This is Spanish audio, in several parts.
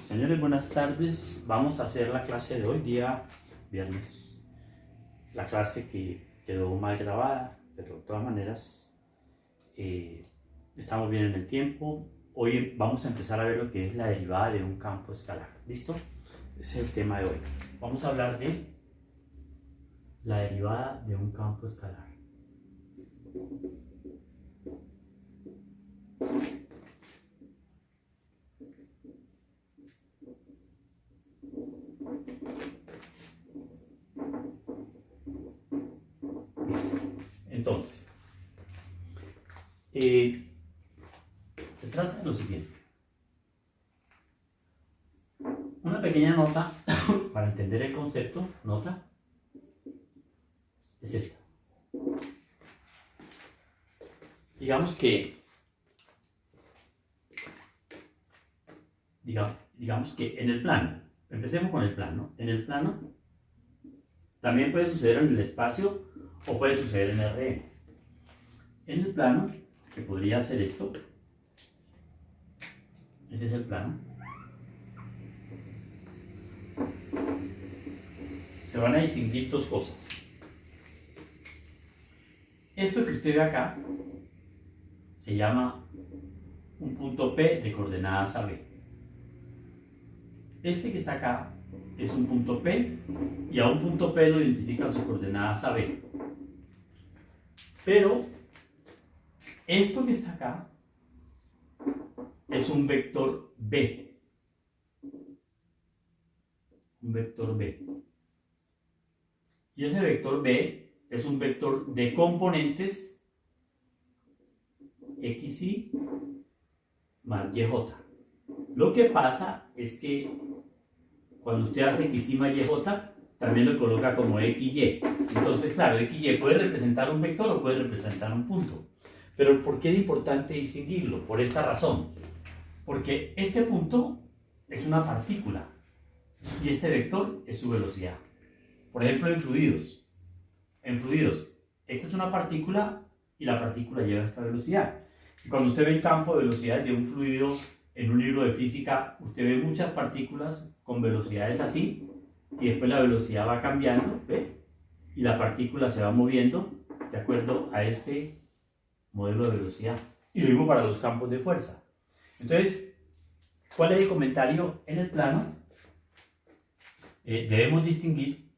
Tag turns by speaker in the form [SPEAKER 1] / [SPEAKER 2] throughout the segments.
[SPEAKER 1] Señores, buenas tardes. Vamos a hacer la clase de hoy, día viernes. La clase que quedó mal grabada, pero de todas maneras estamos bien en el tiempo. Hoy vamos a empezar a ver lo que es la derivada de un campo escalar. ¿Listo? Ese es el tema de hoy. Vamos a hablar de la derivada de un campo escalar. Entonces, se trata de lo siguiente. Una pequeña nota para entender el concepto, nota, es esta. Digamos que en el plano, empecemos con el plano. En el plano también puede suceder en el espacio o puede suceder en el Rn. En el plano, que podría ser esto, ese es el plano, se van a distinguir dos cosas. Esto que usted ve acá se llama un punto P de coordenadas AB. Este que está acá es un punto P y a un punto P lo identifican sus coordenadas AB. Pero esto que está acá es un vector B. Un vector B. Y ese vector B es un vector de componentes XY más YJ. Lo que pasa es que cuando usted hace XY más YJ, también lo coloca como XY. Entonces, claro, XY puede representar un vector o puede representar un punto. Pero ¿por qué es importante distinguirlo? Por esta razón. Porque este punto es una partícula y este vector es su velocidad. Por ejemplo, en fluidos, esta es una partícula y la partícula lleva esta velocidad. Y cuando usted ve el campo de velocidad de un fluido en un libro de física, usted ve muchas partículas con velocidades así y después la velocidad va cambiando, ¿ve? Y la partícula se va moviendo de acuerdo a este modelo de velocidad. Y lo mismo para los campos de fuerza. Entonces, ¿cuál es el comentario en el plano? Debemos distinguir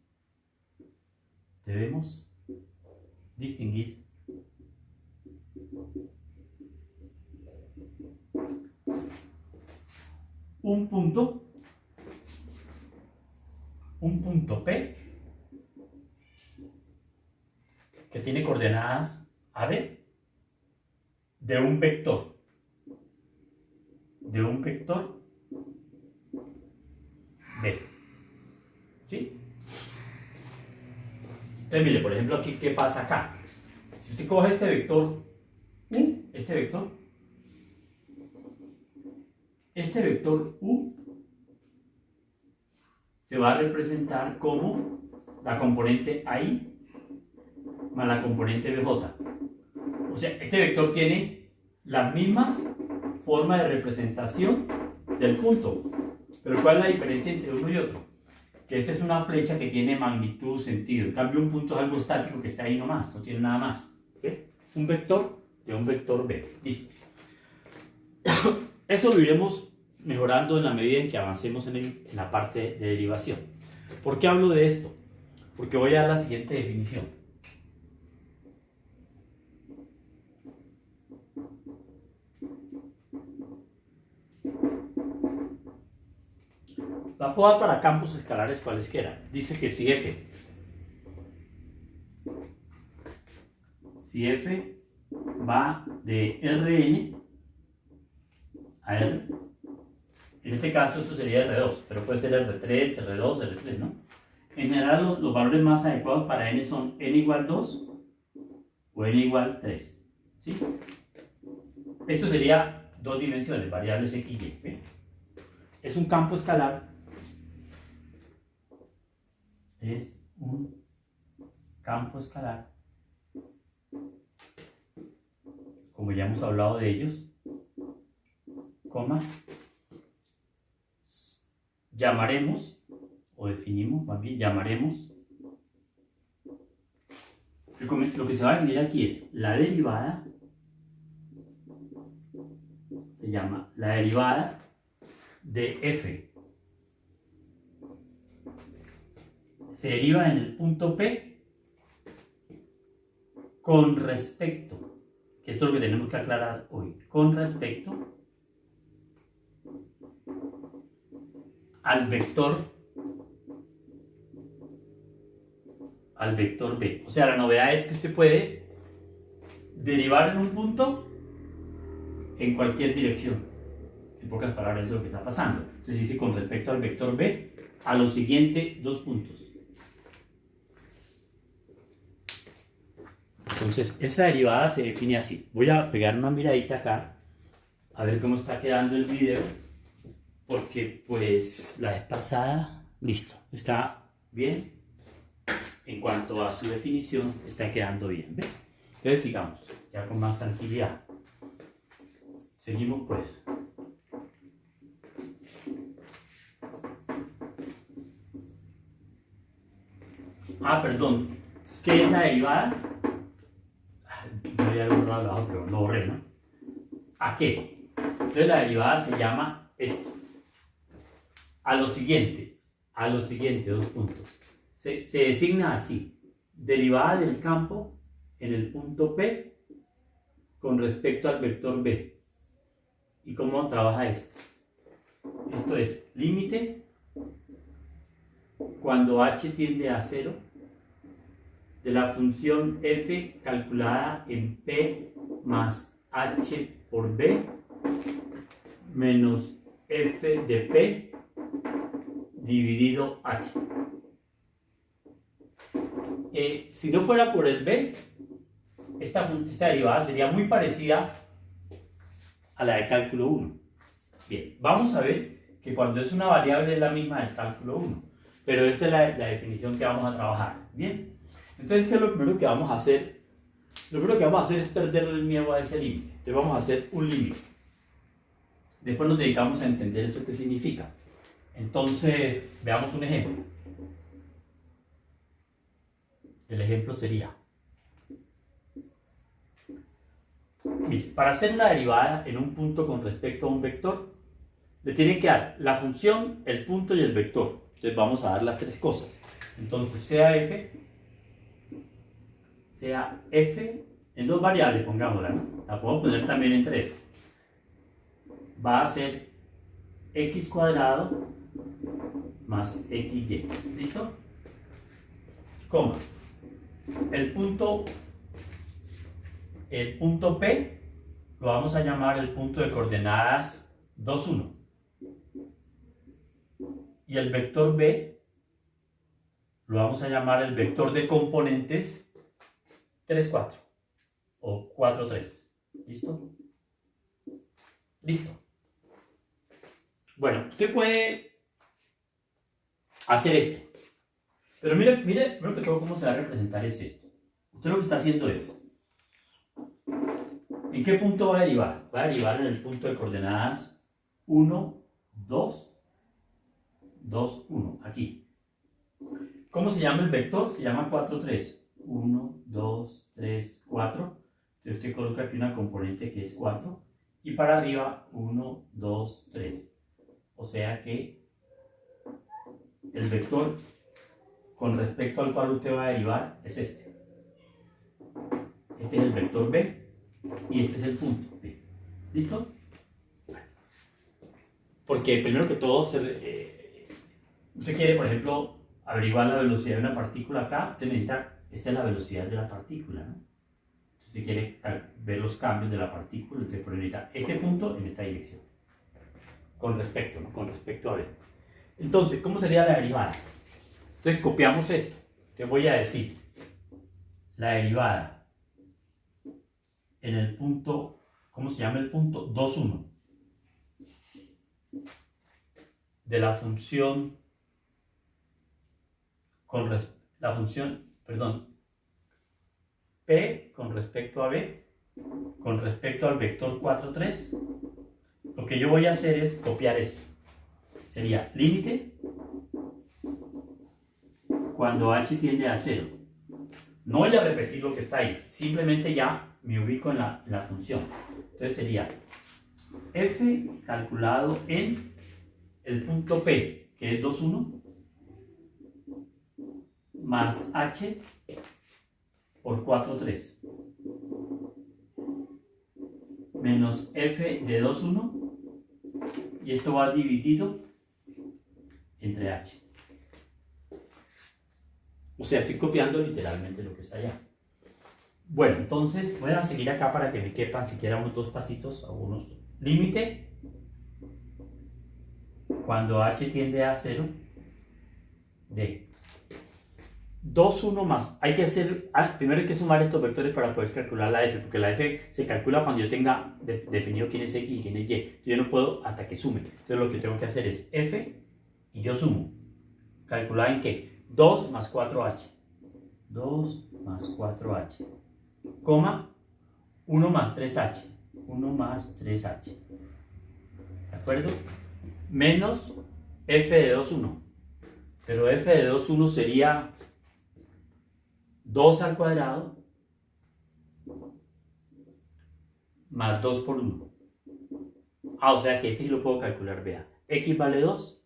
[SPEAKER 1] un punto P que tiene coordenadas AB de un vector B. ¿Sí? Entonces, mire, por ejemplo, aquí, ¿qué pasa acá? Si usted coge este vector U, este vector U se va a representar como la componente AI más la componente BJ. O sea, este vector tiene las mismas formas de representación del punto. Pero ¿cuál es la diferencia entre uno y otro? Que esta es una flecha que tiene magnitud, sentido. En cambio, un punto es algo estático que está ahí nomás, no tiene nada más. ¿Ve? Un vector de un vector B. Listo. Eso lo iremos mejorando en la medida en que avancemos en la parte de derivación. ¿Por qué hablo de esto? Porque voy a dar la siguiente definición. La puedo dar para campos escalares cualesquiera. Dice que si F va de Rn a R, en este caso esto sería R2, pero puede ser R3, R2, R3, ¿no? En general los valores más adecuados para n son n igual 2 o n igual 3, ¿sí? Esto sería dos dimensiones, variables x y. ¿Ve? Es un campo escalar. Es un campo escalar, como ya hemos hablado de ellos, coma, llamaremos, o definimos, más bien llamaremos, lo que se va a definir aquí es la derivada, se llama la derivada de f. Se deriva en el punto P con respecto, que esto es lo que tenemos que aclarar hoy, con respecto al vector B. O sea, la novedad es que usted puede derivar en un punto en cualquier dirección. En pocas palabras, eso es lo que está pasando. Entonces dice con respecto al vector B a los siguientes dos puntos. Entonces, esa derivada se define así. Voy a pegar una miradita acá, a ver cómo está quedando el video, porque pues la vez pasada, listo, está bien. En cuanto a su definición, está quedando bien. ¿Ve? Entonces, sigamos, ya con más tranquilidad. Seguimos pues. Perdón. ¿Qué es la derivada? Yo había borrado el lado, pero lo borré, ¿no? ¿A qué? Entonces la derivada se llama esto. A lo siguiente, dos puntos. Se designa así. Derivada del campo en el punto P con respecto al vector B. ¿Y cómo trabaja esto? Esto es límite cuando h tiende a 0 de la función f calculada en P más h por B menos f de P dividido h. Si no fuera por el B, esta derivada sería muy parecida a la de cálculo 1. Bien, vamos a ver que cuando es una variable es la misma del cálculo 1, pero esa es la definición que vamos a trabajar. Bien, entonces, ¿qué es lo primero que vamos a hacer? Lo primero que vamos a hacer es perder el miedo a ese límite. Entonces vamos a hacer un límite. Después nos dedicamos a entender eso qué significa. Entonces, veamos un ejemplo. El ejemplo sería, mire, para hacer una derivada en un punto con respecto a un vector, le tienen que dar la función, el punto y el vector. Entonces vamos a dar las tres cosas. Entonces sea f en dos variables, pongámosla, ¿no? La podemos poner también en tres. Va a ser x cuadrado más xy. ¿Listo? Coma. El punto P lo vamos a llamar el punto de coordenadas 2, 1. Y el vector B lo vamos a llamar el vector de componentes 3, 4 o 4, 3. ¿Listo? Listo. Bueno, usted puede hacer esto. Pero mire, primero que todo, cómo se va a representar es esto. Usted lo que está haciendo es, ¿en qué punto va a derivar? Va a derivar en el punto de coordenadas 1, 2, 2, 1, aquí. ¿Cómo se llama el vector? Se llama 4, 3. 1, 2, 3, 4. Entonces usted coloca aquí una componente que es 4. Y para arriba, 1, 2, 3. O sea que el vector con respecto al cual usted va a derivar es este. Este es el vector B y este es el punto B. ¿Listo? Porque primero que todo, usted quiere, por ejemplo, averiguar la velocidad de una partícula acá. Usted necesita, esta es la velocidad de la partícula, ¿no? Si usted quiere ver los cambios de la partícula, usted necesita este punto en esta dirección. Con respecto, ¿no? Con respecto a B. Entonces, ¿cómo sería la derivada? Entonces copiamos esto. Te voy a decir la derivada en el punto, ¿cómo se llama el punto? 2, 1. De la función P con respecto a B con respecto al vector 4, 3. Lo que yo voy a hacer es copiar esto. sería límite cuando h tiende a 0. No voy a repetir lo que está ahí, simplemente ya me ubico en la función. Entonces sería f calculado en el punto P, que es 2, 1, más h por 4, 3, menos f de 2, 1, y esto va dividido entre h. O sea, estoy copiando literalmente lo que está allá. Bueno, entonces voy a seguir acá para que me quepan siquiera unos 2 pasitos, algunos. Límite cuando h tiende a 0 de 2, 1 más. Hay que hacer, primero hay que sumar estos vectores para poder calcular la f, porque la f se calcula cuando yo tenga definido quién es x y quién es y. Yo no puedo hasta que sume. Entonces lo que tengo que hacer es f y yo sumo. ¿Calcular en qué? 2 más 4h. 2 más 4h. Coma 1 más 3h. 1 más 3h. ¿De acuerdo? Menos f de 2, 1. Pero f de 2, 1 sería 2 al cuadrado más 2 por 1. O sea que este sí lo puedo calcular. Vea, x vale 2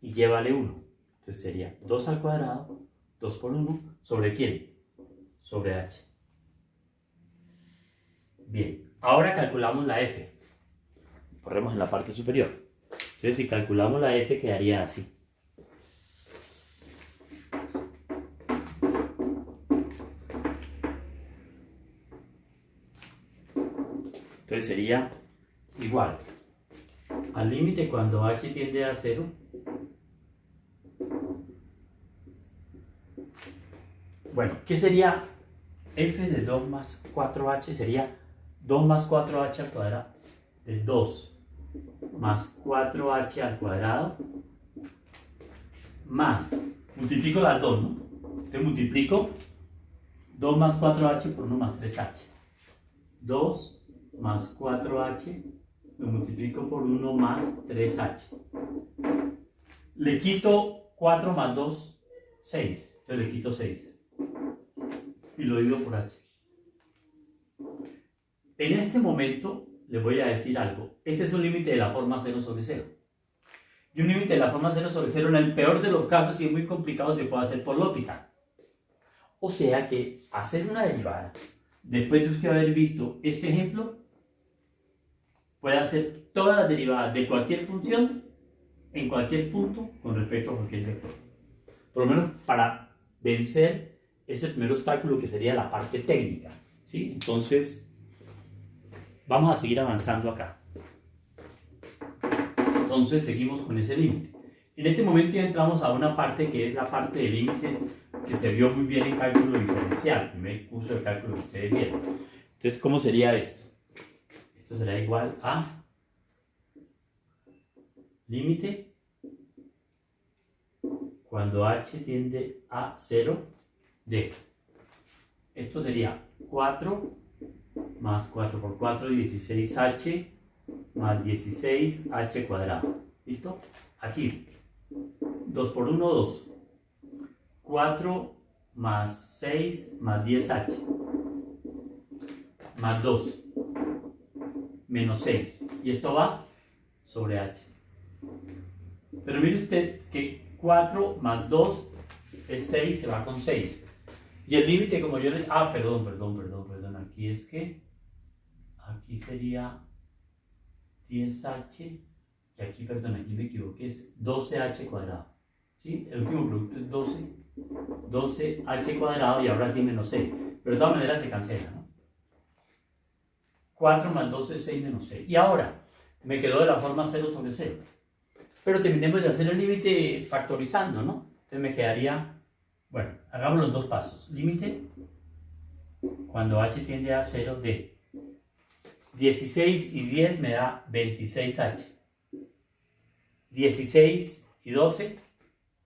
[SPEAKER 1] y y vale 1. Entonces sería 2 al cuadrado, 2 por 1, ¿sobre quién? Sobre h. Bien, ahora calculamos la f. Corremos en la parte superior. Entonces si calculamos la f quedaría así. Entonces sería igual al límite cuando h tiende a 0 Bueno, ¿qué sería f de 2 más 4h? Sería 2 más 4h al cuadrado, de 2 más 4h al cuadrado, más, multiplico las dos, ¿no? Entonces multiplico 2 más 4h por 1 más 3h. 2 más 4h, lo multiplico por 1 más 3h. Le quito 4 más 2, 6. Entonces le quito 6. Y lo divido por h. En este momento les voy a decir algo. Este es un límite de la forma 0 sobre 0. Y un límite de la forma 0 sobre 0 en el peor de los casos, si es muy complicado, se puede hacer por L'Hopital. O sea que hacer una derivada, después de usted haber visto este ejemplo, puede hacer todas las derivadas de cualquier función en cualquier punto con respecto a cualquier vector. Por lo menos para vencer ese primer obstáculo que sería la parte técnica, ¿sí? Entonces, vamos a seguir avanzando acá. Entonces, seguimos con ese límite. En este momento ya entramos a una parte que es la parte de límites que se vio muy bien en cálculo diferencial, el primer curso de cálculo que ustedes vieron. Entonces, ¿cómo sería esto? Esto será igual a límite cuando h tiende a 0 de, esto sería 4 más 4 por 4, 16h más 16h cuadrado. ¿Listo? Aquí 2 por 1, 2. 4 más 6 más 10h más 2 menos 6. Y esto va sobre h. Pero mire usted que 4 más 2 es 6, se va con 6. Y el límite, como yo les... perdón. Aquí es que... Aquí sería 10h. Y aquí, perdón, aquí me equivoqué. Es 12h cuadrado. ¿Sí? El último producto es 12. 12h cuadrado y ahora sí menos 6. Pero de todas maneras se cancela, ¿no? 4 más 12 es 6 menos 6. Y ahora me quedó de la forma 0 sobre 0. Pero terminemos de hacer el límite factorizando, ¿no? Entonces me quedaría... Bueno, hagamos los dos pasos. Límite cuando h tiende a 0 de 16 y 10 me da 26h. 16 y 12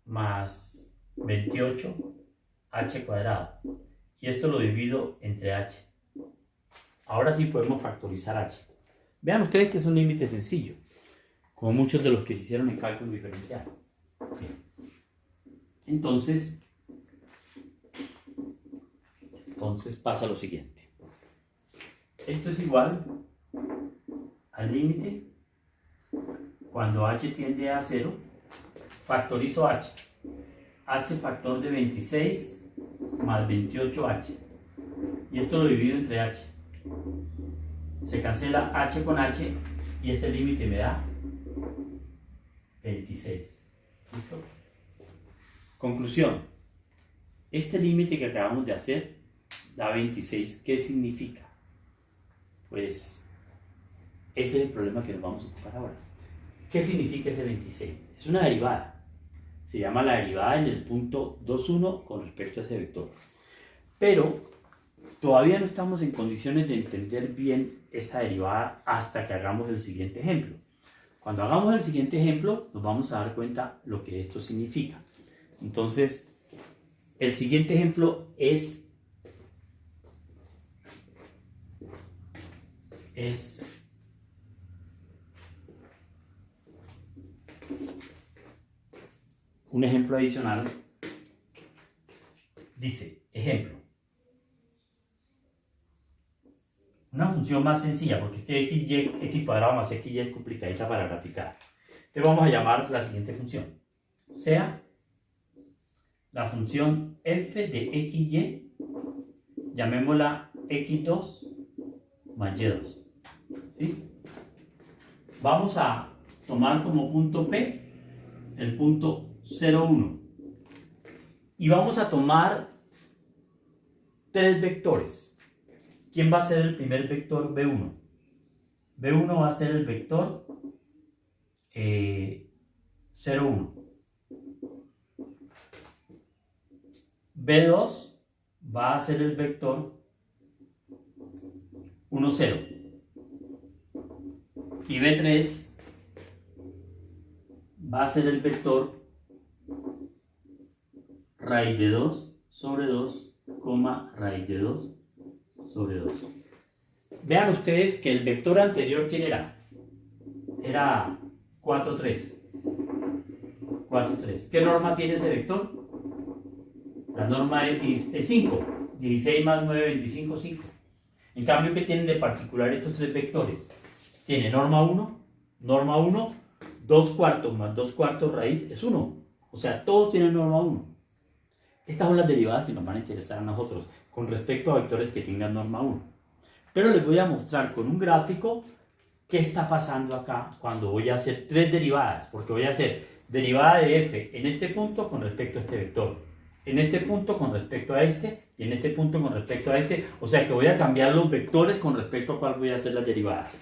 [SPEAKER 1] más 28h cuadrado. Y esto lo divido entre h. Ahora sí podemos factorizar h. Vean ustedes que es un límite sencillo. como muchos de los que se hicieron en cálculo diferencial. Entonces pasa lo siguiente. Esto es igual al límite cuando h tiende a 0, factorizo h. H factor de 26 más 28h. Y esto lo divido entre h. Se cancela h con h y este límite me da 26. ¿Listo? Conclusión. Este límite que acabamos de hacer da 26. ¿Qué significa? Pues ese es el problema que nos vamos a ocupar ahora. ¿Qué significa ese 26? Es una derivada. Se llama la derivada en el punto 2,1 con respecto a ese vector. Pero todavía no estamos en condiciones de entender bien esa derivada hasta que hagamos el siguiente ejemplo. Cuando hagamos el siguiente ejemplo, nos vamos a dar cuenta lo que esto significa. Entonces, el siguiente ejemplo es un ejemplo adicional. Dice, ejemplo. Una función más sencilla, porque es que x cuadrado más xy es complicadita para graficar. Entonces vamos a llamar la siguiente función. Sea la función f de xy, llamémosla x2 más y2. ¿Sí? Vamos a tomar como punto P el punto 0,1 y vamos a tomar tres vectores. ¿Quién va a ser el primer vector? B1. B1 va a ser el vector 0,1. B2 va a ser el vector 1, 0. Y B3 va a ser el vector raíz de 2 sobre 2, raíz de 2 sobre 2. Vean ustedes que el vector anterior, ¿quién era? Era 4, 3. 4, 3. ¿Qué norma tiene ese vector? La norma es 5. 16 más 9, 25, 5. En cambio, ¿qué tienen de particular estos tres vectores? Tiene norma 1, 2 cuartos más 2 cuartos raíz es 1. O sea, todos tienen norma 1. Estas son las derivadas que nos van a interesar a nosotros con respecto a vectores que tengan norma 1. Pero les voy a mostrar con un gráfico qué está pasando acá cuando voy a hacer tres derivadas. Porque voy a hacer derivada de f en este punto con respecto a este vector, en este punto con respecto a este y en este punto con respecto a este. O sea que voy a cambiar los vectores con respecto a cuál voy a hacer las derivadas.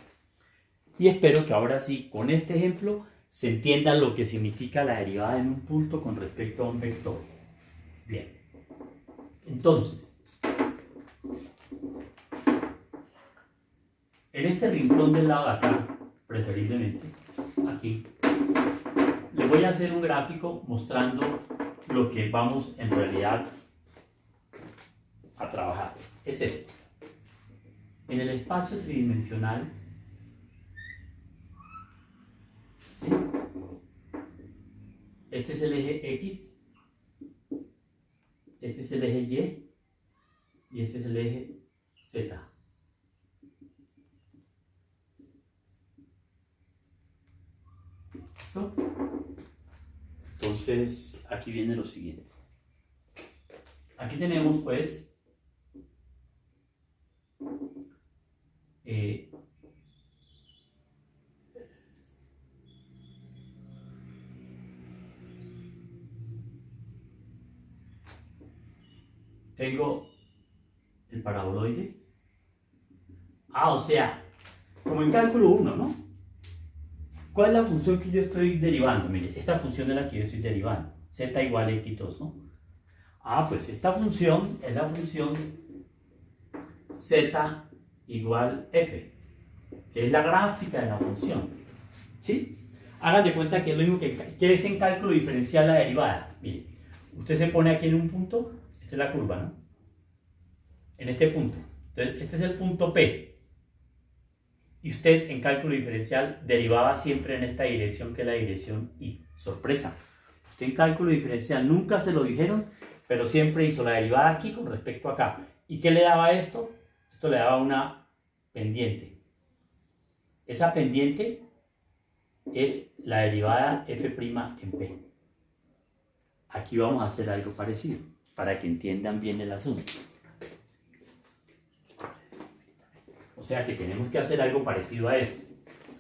[SPEAKER 1] Y espero que ahora sí, con este ejemplo, se entienda lo que significa la derivada en un punto con respecto a un vector. Bien. Entonces, en este rincón del lado de acá, preferiblemente, aquí, les voy a hacer un gráfico mostrando lo que vamos en realidad a trabajar. Es esto. En el espacio tridimensional, ¿sí? Este es el eje X, este es el eje Y y este es el eje Z. ¿Listo? Entonces, aquí viene lo siguiente. Aquí tenemos, pues, tengo el paraboloide. O sea, como en cálculo 1, ¿no? ¿Cuál es la función que yo estoy derivando? Mire, esta función es la que yo estoy derivando. Z igual a x2, ¿no? Pues esta función es la función z igual f, que es la gráfica de la función. ¿Sí? Hagan de cuenta que es lo mismo que es en cálculo diferencial la derivada. Mire, usted se pone aquí en un punto, esta es la curva, ¿no? En este punto. Entonces, este es el punto P. Y usted en cálculo diferencial derivaba siempre en esta dirección, que es la dirección y. Sorpresa. Usted en cálculo diferencial nunca se lo dijeron, pero siempre hizo la derivada aquí con respecto a acá. ¿Y qué le daba esto? Esto le daba una pendiente. Esa pendiente es la derivada f' en p. Aquí vamos a hacer algo parecido, para que entiendan bien el asunto. O sea que tenemos que hacer algo parecido a esto.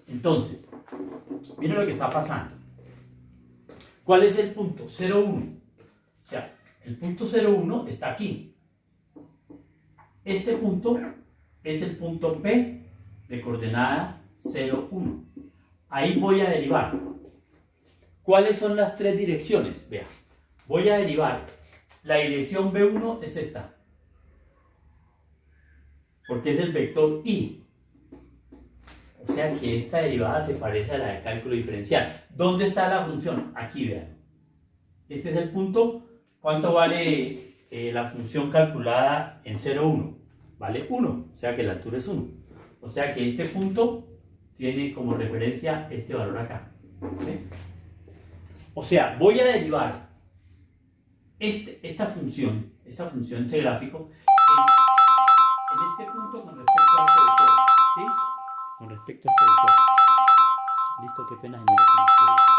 [SPEAKER 1] Entonces, miren lo que está pasando. ¿Cuál es el punto? 0,1. O sea, el punto 0,1 está aquí. Este punto es el punto P de coordenada 0,1. Ahí voy a derivar. ¿Cuáles son las tres direcciones? Vea, voy a derivar. La dirección B1 es esta, porque es el vector I. O sea que esta derivada se parece a la de cálculo diferencial. ¿Dónde está la función? Aquí, vean. Este es el punto. ¿Cuánto vale la función calculada en 0,1? Vale 1, o sea que la altura es 1. O sea que este punto tiene como referencia este valor acá. ¿Sí? O sea, voy a derivar esta función, este gráfico, en este punto con respecto a este vector. ¿Sí? Con respecto a este vector. Listo, qué pena señores con ustedes.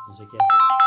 [SPEAKER 1] No sé qué hacer.